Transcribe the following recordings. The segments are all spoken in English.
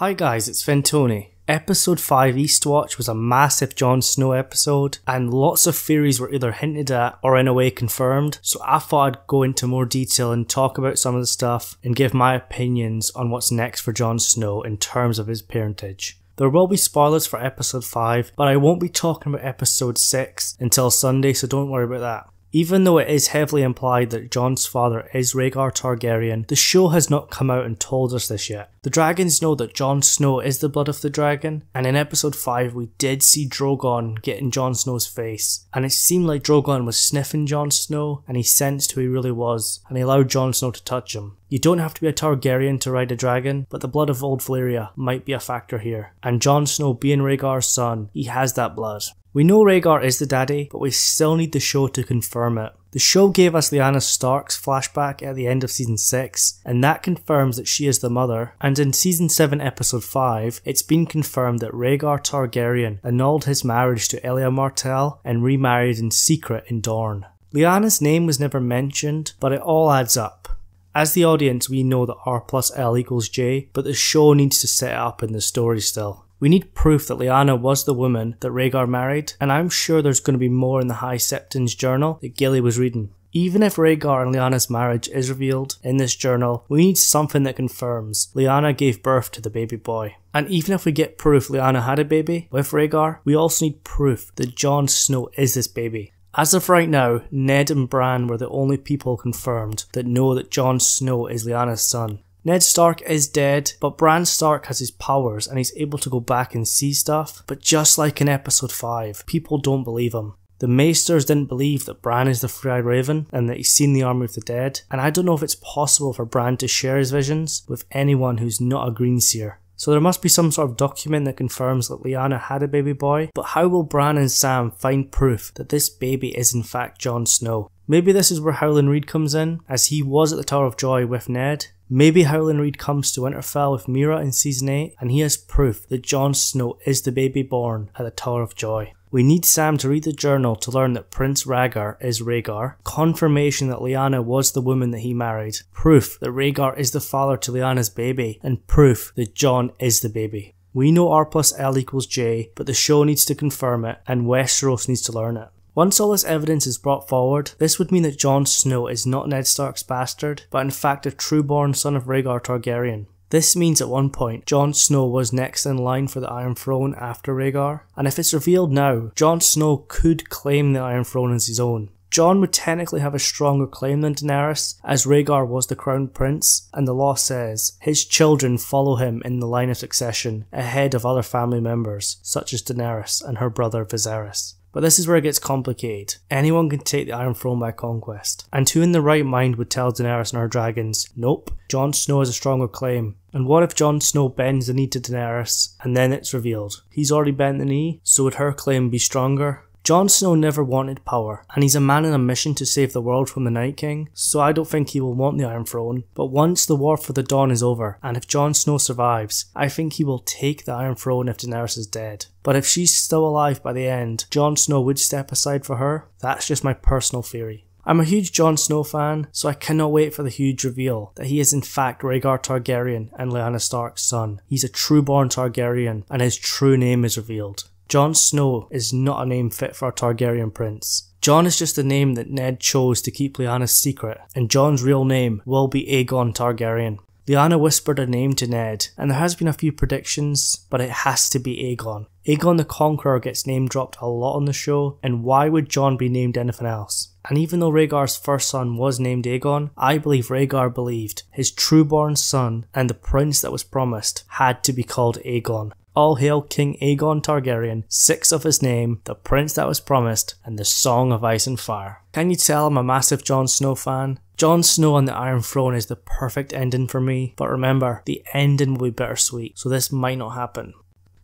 Hi guys, it's Fentony. Episode 5 Eastwatch was a massive Jon Snow episode, and lots of theories were either hinted at or in a way confirmed, so I thought I'd go into more detail and talk about some of the stuff and give my opinions on what's next for Jon Snow in terms of his parentage. There will be spoilers for episode 5, but I won't be talking about episode 6 until Sunday, so don't worry about that. Even though it is heavily implied that Jon's father is Rhaegar Targaryen, the show has not come out and told us this yet. The dragons know that Jon Snow is the blood of the dragon, and in episode 5 we did see Drogon get in Jon Snow's face, and it seemed like Drogon was sniffing Jon Snow and he sensed who he really was, and he allowed Jon Snow to touch him. You don't have to be a Targaryen to ride a dragon, but the blood of Old Valyria might be a factor here, and Jon Snow being Rhaegar's son, he has that blood. We know Rhaegar is the daddy, but we still need the show to confirm it. The show gave us Lyanna Stark's flashback at the end of season 6, and that confirms that she is the mother, and in season 7 episode 5, it's been confirmed that Rhaegar Targaryen annulled his marriage to Elia Martell and remarried in secret in Dorne. Lyanna's name was never mentioned, but it all adds up. As the audience, we know that R plus L equals J, but the show needs to set it up in the story still. We need proof that Lyanna was the woman that Rhaegar married, and I'm sure there's going to be more in the High Septon's journal that Gilly was reading. Even if Rhaegar and Lyanna's marriage is revealed in this journal, we need something that confirms Lyanna gave birth to the baby boy. And even if we get proof Lyanna had a baby with Rhaegar, we also need proof that Jon Snow is this baby. As of right now, Ned and Bran were the only people confirmed that know that Jon Snow is Lyanna's son. Ned Stark is dead, but Bran Stark has his powers and he's able to go back and see stuff, but just like in episode 5, people don't believe him. The Maesters didn't believe that Bran is the Three-Eyed Raven and that he's seen the Army of the Dead, and I don't know if it's possible for Bran to share his visions with anyone who's not a Greenseer. So there must be some sort of document that confirms that Lyanna had a baby boy, but how will Bran and Sam find proof that this baby is in fact Jon Snow? Maybe this is where Howland Reed comes in, as he was at the Tower of Joy with Ned. Maybe Howland Reed comes to Winterfell with Meera in season 8 and he has proof that Jon Snow is the baby born at the Tower of Joy. We need Sam to read the journal to learn that Prince Rhaegar is Rhaegar, confirmation that Lyanna was the woman that he married, proof that Rhaegar is the father to Lyanna's baby, and proof that Jon is the baby. We know R plus L equals J, but the show needs to confirm it and Westeros needs to learn it. Once all this evidence is brought forward, this would mean that Jon Snow is not Ned Stark's bastard, but in fact a true-born son of Rhaegar Targaryen. This means at one point, Jon Snow was next in line for the Iron Throne after Rhaegar, and if it's revealed now, Jon Snow could claim the Iron Throne as his own. Jon would technically have a stronger claim than Daenerys, as Rhaegar was the crown prince, and the law says his children follow him in the line of succession ahead of other family members, such as Daenerys and her brother Viserys. But this is where it gets complicated. Anyone can take the Iron Throne by conquest. And who in the right mind would tell Daenerys and her dragons, nope, Jon Snow has a stronger claim. And what if Jon Snow bends the knee to Daenerys, and then it's revealed he's already bent the knee, so would her claim be stronger? Jon Snow never wanted power, and he's a man on a mission to save the world from the Night King, so I don't think he will want the Iron Throne. But once the War for the Dawn is over, and if Jon Snow survives, I think he will take the Iron Throne if Daenerys is dead. But if she's still alive by the end, Jon Snow would step aside for her. That's just my personal theory. I'm a huge Jon Snow fan, so I cannot wait for the huge reveal that he is in fact Rhaegar Targaryen and Lyanna Stark's son. He's a true-born Targaryen, and his true name is revealed. Jon Snow is not a name fit for a Targaryen prince. Jon is just a name that Ned chose to keep Lyanna's secret, and Jon's real name will be Aegon Targaryen. Lyanna whispered a name to Ned, and there has been a few predictions, but it has to be Aegon. Aegon the Conqueror gets name dropped a lot on the show, and why would Jon be named anything else? And even though Rhaegar's first son was named Aegon, I believe Rhaegar believed his true-born son and the prince that was promised had to be called Aegon. All hail King Aegon Targaryen, 6 of his name, the prince that was promised, and the Song of Ice and Fire. Can you tell I'm a massive Jon Snow fan? Jon Snow on the Iron Throne is the perfect ending for me, but remember, the ending will be bittersweet, so this might not happen.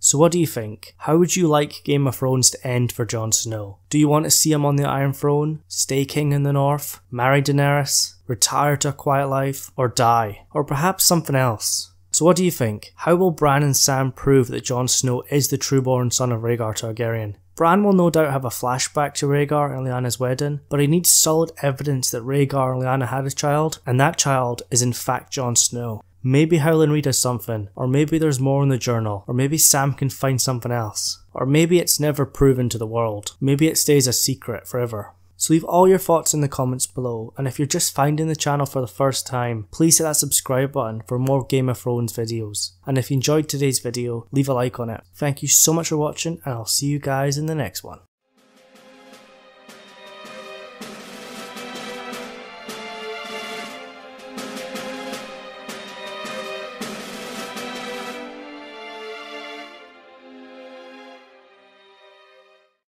So what do you think? How would you like Game of Thrones to end for Jon Snow? Do you want to see him on the Iron Throne, stay king in the north, marry Daenerys, retire to a quiet life, or die? Or perhaps something else? So what do you think? How will Bran and Sam prove that Jon Snow is the true-born son of Rhaegar Targaryen? Bran will no doubt have a flashback to Rhaegar and Lyanna's wedding, but he needs solid evidence that Rhaegar and Lyanna had a child, and that child is in fact Jon Snow. Maybe Howland Reed has something, or maybe there's more in the journal, or maybe Sam can find something else. Or maybe it's never proven to the world. Maybe it stays a secret forever. So leave all your thoughts in the comments below, and if you're just finding the channel for the first time, please hit that subscribe button for more Game of Thrones videos. And if you enjoyed today's video, leave a like on it. Thank you so much for watching, and I'll see you guys in the next one.